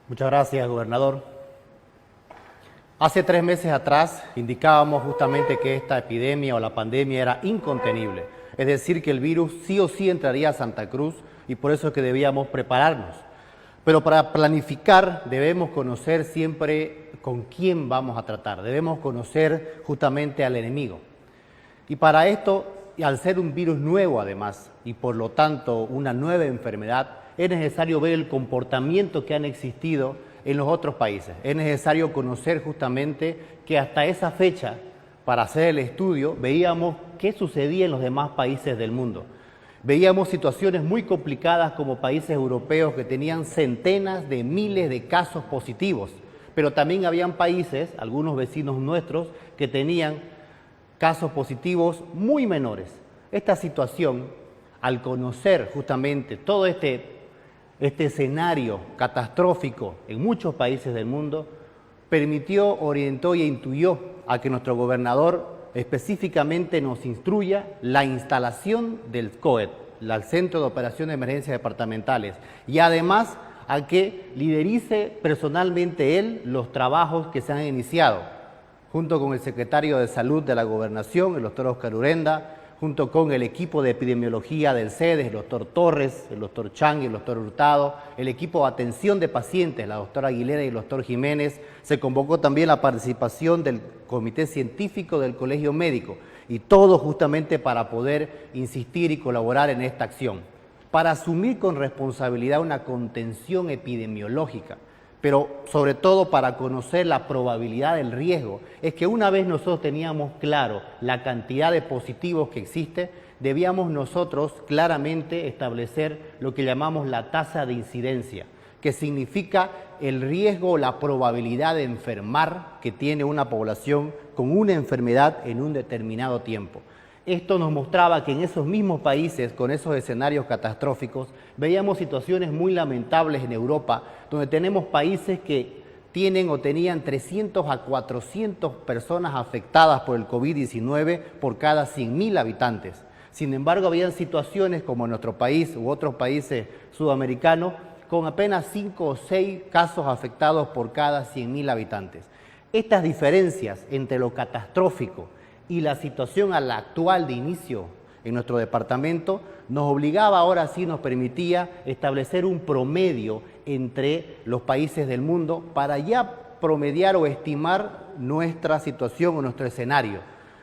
Muchas gracias, gobernador. Hace 3 meses atrás indicábamos justamente que esta epidemia o la pandemia era incontenible, es decir, que el virus sí o sí entraría a Santa Cruz y por eso es que debíamos prepararnos. Pero para planificar debemos conocer siempre con quién vamos a tratar, debemos conocer justamente al enemigo. Y para esto, y al ser un virus nuevo además, y por lo tanto una nueva enfermedad, es necesario ver el comportamiento que han existido en los otros países. Es necesario conocer justamente que hasta esa fecha, para hacer el estudio, veíamos qué sucedía en los demás países del mundo. Veíamos situaciones muy complicadas como países europeos que tenían centenas de miles de casos positivos, pero también habían países, algunos vecinos nuestros, que tenían casos positivos muy menores. Esta situación, al conocer justamente todo este escenario catastrófico en muchos países del mundo, permitió, orientó y intuyó a que nuestro gobernador específicamente nos instruya la instalación del COED, el Centro de Operaciones de Emergencias Departamentales, y además a que liderice personalmente él los trabajos que se han iniciado, junto con el secretario de Salud de la Gobernación, el doctor Oscar Urenda, junto con el equipo de epidemiología del CEDES, el doctor Torres, el doctor Chang y el doctor Hurtado, el equipo de atención de pacientes, la doctora Aguilera y el doctor Jiménez. Se convocó también la participación del Comité Científico del Colegio Médico, y todo justamente para poder insistir y colaborar en esta acción, para asumir con responsabilidad una contención epidemiológica, pero sobre todo para conocer la probabilidad del riesgo. Es que una vez nosotros teníamos claro la cantidad de positivos que existe, debíamos nosotros claramente establecer lo que llamamos la tasa de incidencia, que significa el riesgo o la probabilidad de enfermar que tiene una población con una enfermedad en un determinado tiempo. Esto nos mostraba que en esos mismos países, con esos escenarios catastróficos, veíamos situaciones muy lamentables en Europa, donde tenemos países que tienen o tenían 300 a 400 personas afectadas por el COVID-19 por cada 100.000 habitantes. Sin embargo, habían situaciones como en nuestro país u otros países sudamericanos con apenas 5 o 6 casos afectados por cada 100.000 habitantes. Estas diferencias entre lo catastrófico y la situación a la actual de inicio en nuestro departamento nos obligaba, ahora sí nos permitía establecer un promedio entre los países del mundo para ya promediar o estimar nuestra situación o nuestro escenario.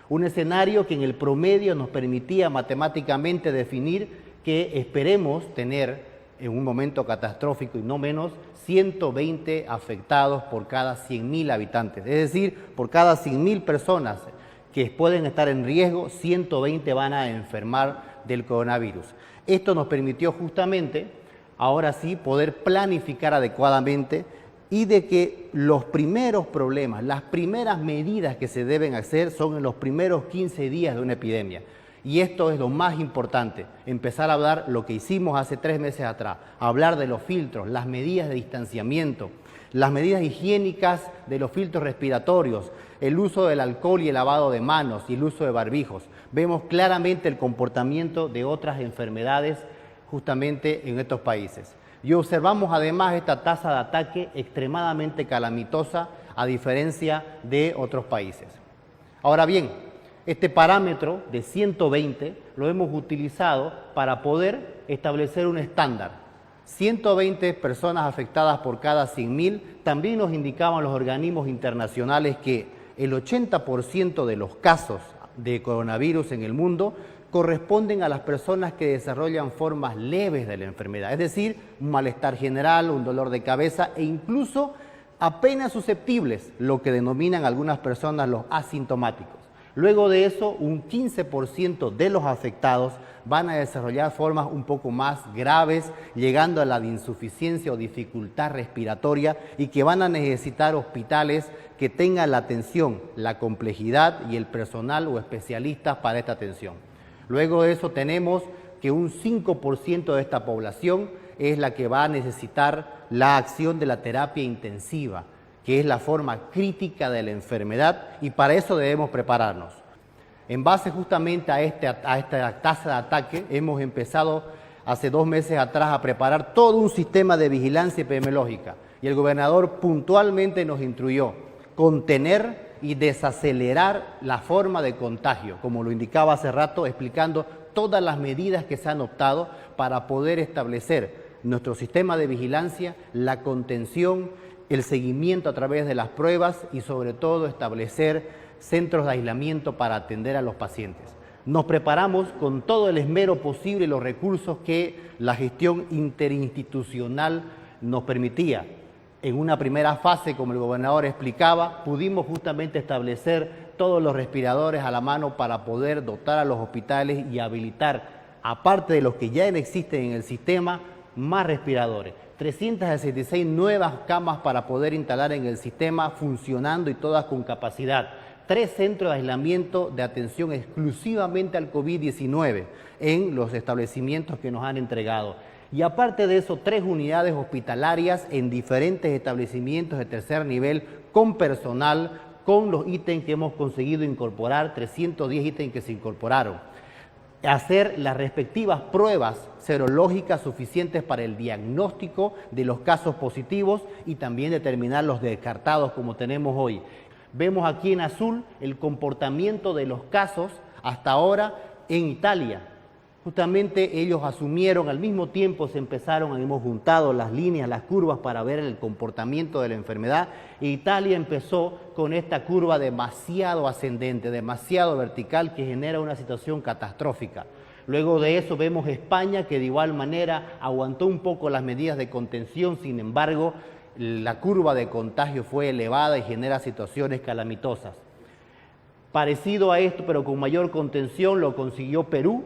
Un escenario que en el promedio nos permitía matemáticamente definir que esperemos tener en un momento catastrófico y no menos 120 afectados por cada 100.000 habitantes, es decir, por cada 100.000 personas que pueden estar en riesgo, 120 van a enfermar del coronavirus. Esto nos permitió justamente, ahora sí, poder planificar adecuadamente y de que los primeros problemas, las primeras medidas que se deben hacer son en los primeros 15 días de una epidemia. Y esto es lo más importante, empezar a hablar lo que hicimos hace 3 meses atrás, hablar de los filtros, las medidas de distanciamiento, las medidas higiénicas de los filtros respiratorios, el uso del alcohol y el lavado de manos y el uso de barbijos. Vemos claramente el comportamiento de otras enfermedades justamente en estos países. Y observamos además esta tasa de ataque extremadamente calamitosa a diferencia de otros países. Ahora bien, este parámetro de 120 lo hemos utilizado para poder establecer un estándar. 120 personas afectadas por cada 100.000, también nos indicaban los organismos internacionales que el 80% de los casos de coronavirus en el mundo corresponden a las personas que desarrollan formas leves de la enfermedad, es decir, un malestar general, un dolor de cabeza e incluso apenas susceptibles, lo que denominan algunas personas los asintomáticos. Luego de eso, un 15% de los afectados van a desarrollar formas un poco más graves, llegando a la de insuficiencia o dificultad respiratoria y que van a necesitar hospitales que tengan la atención, la complejidad y el personal o especialistas para esta atención. Luego de eso tenemos que un 5% de esta población es la que va a necesitar la acción de la terapia intensiva, que es la forma crítica de la enfermedad, y para eso debemos prepararnos. En base justamente a esta tasa de ataque, hemos empezado hace 2 meses atrás a preparar todo un sistema de vigilancia epidemiológica Y el gobernador puntualmente nos instruyó contener y desacelerar la forma de contagio, como lo indicaba hace rato, explicando todas las medidas que se han optado para poder establecer nuestro sistema de vigilancia, la contención, el seguimiento a través de las pruebas y sobre todo establecer centros de aislamiento para atender a los pacientes. Nos preparamos con todo el esmero posible y los recursos que la gestión interinstitucional nos permitía. En una primera fase, como el gobernador explicaba, pudimos justamente establecer todos los respiradores a la mano para poder dotar a los hospitales y habilitar, aparte de los que ya existen en el sistema, más respiradores. 366 nuevas camas para poder instalar en el sistema funcionando y todas con capacidad. 3 centros de aislamiento de atención exclusivamente al COVID-19 en los establecimientos que nos han entregado. Y aparte de eso, 3 unidades hospitalarias en diferentes establecimientos de tercer nivel con personal, con los ítems que hemos conseguido incorporar, 310 ítems que se incorporaron. Hacer las respectivas pruebas serológicas suficientes para el diagnóstico de los casos positivos y también determinar los descartados como tenemos hoy. Vemos aquí en azul el comportamiento de los casos hasta ahora en Italia. Justamente ellos asumieron, al mismo tiempo hemos juntado las líneas, las curvas para ver el comportamiento de la enfermedad. E Italia empezó con esta curva demasiado ascendente, demasiado vertical, que genera una situación catastrófica. Luego de eso vemos España, que de igual manera aguantó un poco las medidas de contención, sin embargo, la curva de contagio fue elevada y genera situaciones calamitosas. Parecido a esto, pero con mayor contención, lo consiguió Perú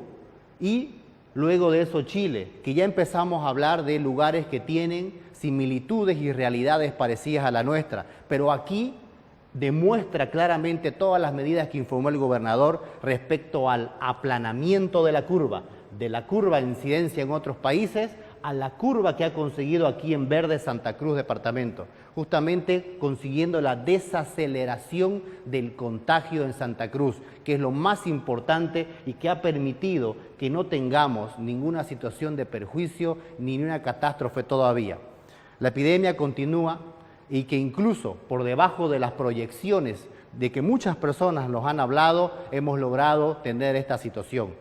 y luego de eso Chile, que ya empezamos a hablar de lugares que tienen similitudes y realidades parecidas a la nuestra, pero aquí demuestra claramente todas las medidas que informó el gobernador respecto al aplanamiento de la curva de incidencia en otros países, a la curva que ha conseguido aquí en verde Santa Cruz departamento, justamente consiguiendo la desaceleración del contagio en Santa Cruz, que es lo más importante y que ha permitido que no tengamos ninguna situación de perjuicio ni una catástrofe todavía. La epidemia continúa y que incluso por debajo de las proyecciones de que muchas personas nos han hablado, hemos logrado tener esta situación.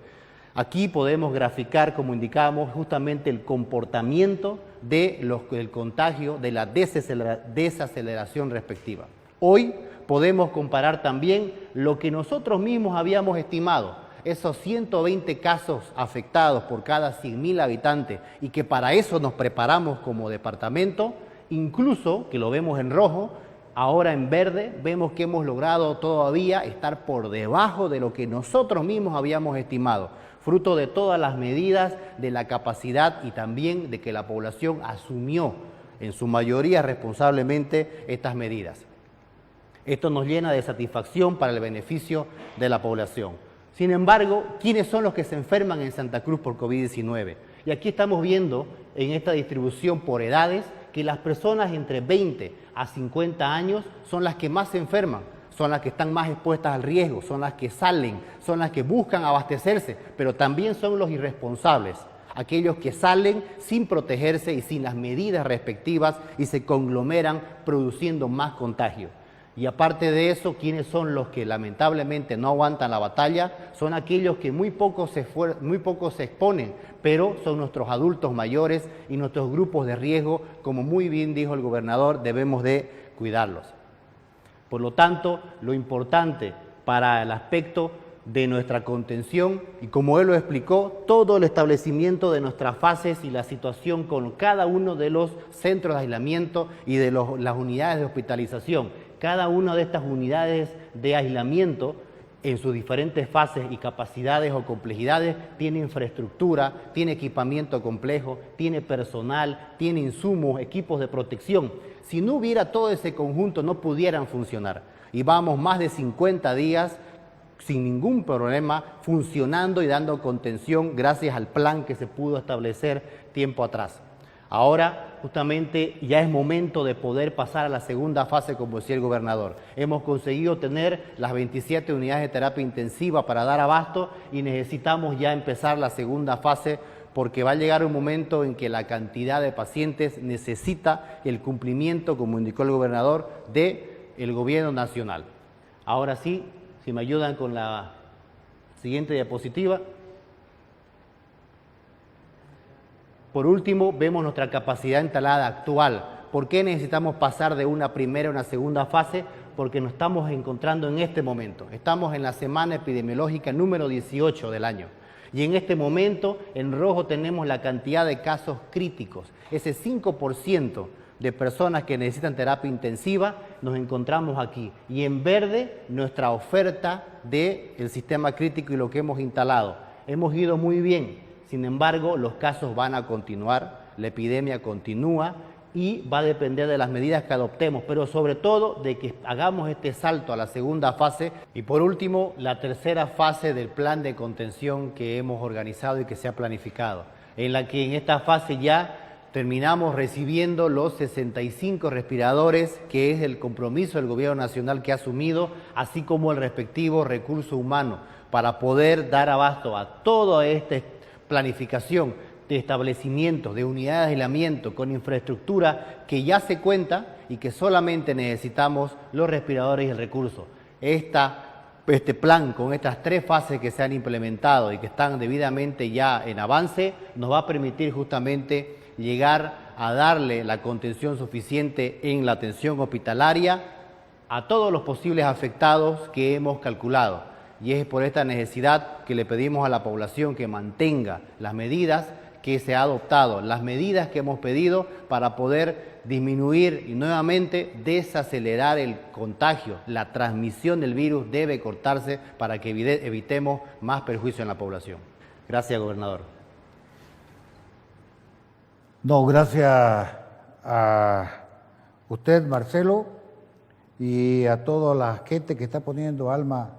Aquí podemos graficar, como indicamos, justamente el comportamiento del contagio, de la desaceleración respectiva. Hoy podemos comparar también lo que nosotros mismos habíamos estimado, esos 120 casos afectados por cada 100.000 habitantes y que para eso nos preparamos como departamento, incluso, que lo vemos en rojo, ahora en verde vemos que hemos logrado todavía estar por debajo de lo que nosotros mismos habíamos estimado, fruto de todas las medidas, de la capacidad y también de que la población asumió en su mayoría responsablemente estas medidas. Esto nos llena de satisfacción para el beneficio de la población. Sin embargo, ¿quiénes son los que se enferman en Santa Cruz por COVID-19? Y aquí estamos viendo en esta distribución por edades que las personas entre 20 a 50 años son las que más se enferman, son las que están más expuestas al riesgo, son las que salen, son las que buscan abastecerse, pero también son los irresponsables, aquellos que salen sin protegerse y sin las medidas respectivas y se conglomeran produciendo más contagio. Y aparte de eso, ¿quiénes son los que lamentablemente no aguantan la batalla? Son aquellos que muy poco se exponen, pero son nuestros adultos mayores y nuestros grupos de riesgo, como muy bien dijo el gobernador, debemos de cuidarlos. Por lo tanto, lo importante para el aspecto de nuestra contención, y como él lo explicó, todo el establecimiento de nuestras fases y la situación con cada uno de los centros de aislamiento y de las unidades de hospitalización. Cada una de estas unidades de aislamiento en sus diferentes fases y capacidades o complejidades tiene infraestructura, tiene equipamiento complejo, tiene personal, tiene insumos, equipos de protección. Si no hubiera todo ese conjunto, no pudieran funcionar. Y vamos más de 50 días sin ningún problema, funcionando y dando contención gracias al plan que se pudo establecer tiempo atrás. Ahora, justamente, ya es momento de poder pasar a la segunda fase, como decía el gobernador. Hemos conseguido tener las 27 unidades de terapia intensiva para dar abasto y necesitamos ya empezar la segunda fase porque va a llegar un momento en que la cantidad de pacientes necesita el cumplimiento, como indicó el gobernador, del gobierno nacional. Ahora sí, si me ayudan con la siguiente diapositiva. Por último, vemos nuestra capacidad instalada actual. ¿Por qué necesitamos pasar de una primera a una segunda fase? Porque nos estamos encontrando en este momento. Estamos en la semana epidemiológica número 18 del año. Y en este momento, en rojo tenemos la cantidad de casos críticos. Ese 5% de personas que necesitan terapia intensiva, nos encontramos aquí. Y en verde, nuestra oferta del sistema crítico y lo que hemos instalado. Hemos ido muy bien. Sin embargo, los casos van a continuar, la epidemia continúa y va a depender de las medidas que adoptemos, pero sobre todo de que hagamos este salto a la segunda fase. Y por último, la tercera fase del plan de contención que hemos organizado y que se ha planificado, en la que en esta fase ya terminamos recibiendo los 65 respiradores, que es el compromiso del gobierno nacional que ha asumido, así como el respectivo recurso humano, para poder dar abasto a toda esta planificación de establecimientos, de unidades de aislamiento con infraestructura que ya se cuenta y que solamente necesitamos los respiradores y el recurso. Este plan con estas tres fases que se han implementado y que están debidamente ya en avance nos va a permitir justamente llegar a darle la contención suficiente en la atención hospitalaria a todos los posibles afectados que hemos calculado. Y es por esta necesidad que le pedimos a la población que mantenga las medidas que se ha adoptado, las medidas que hemos pedido para poder disminuir y nuevamente desacelerar el contagio. La transmisión del virus debe cortarse para que evitemos más perjuicio en la población. Gracias, gobernador. No, gracias a usted, Marcelo, y a toda la gente que está poniendo alma,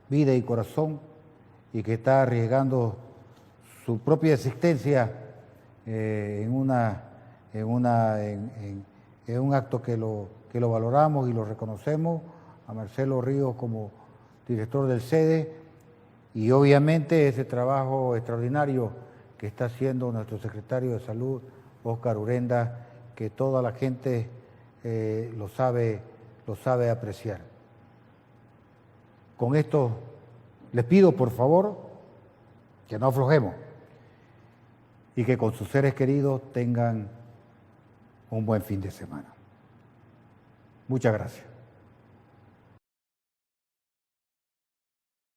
vida y corazón y que está arriesgando su propia existencia en un acto que lo valoramos y lo reconocemos, a Marcelo Ríos como director del SEDE y obviamente ese trabajo extraordinario que está haciendo nuestro secretario de Salud, Óscar Urenda, que toda la gente lo sabe apreciar. Con esto les pido, por favor, que no aflojemos y que con sus seres queridos tengan un buen fin de semana. Muchas gracias.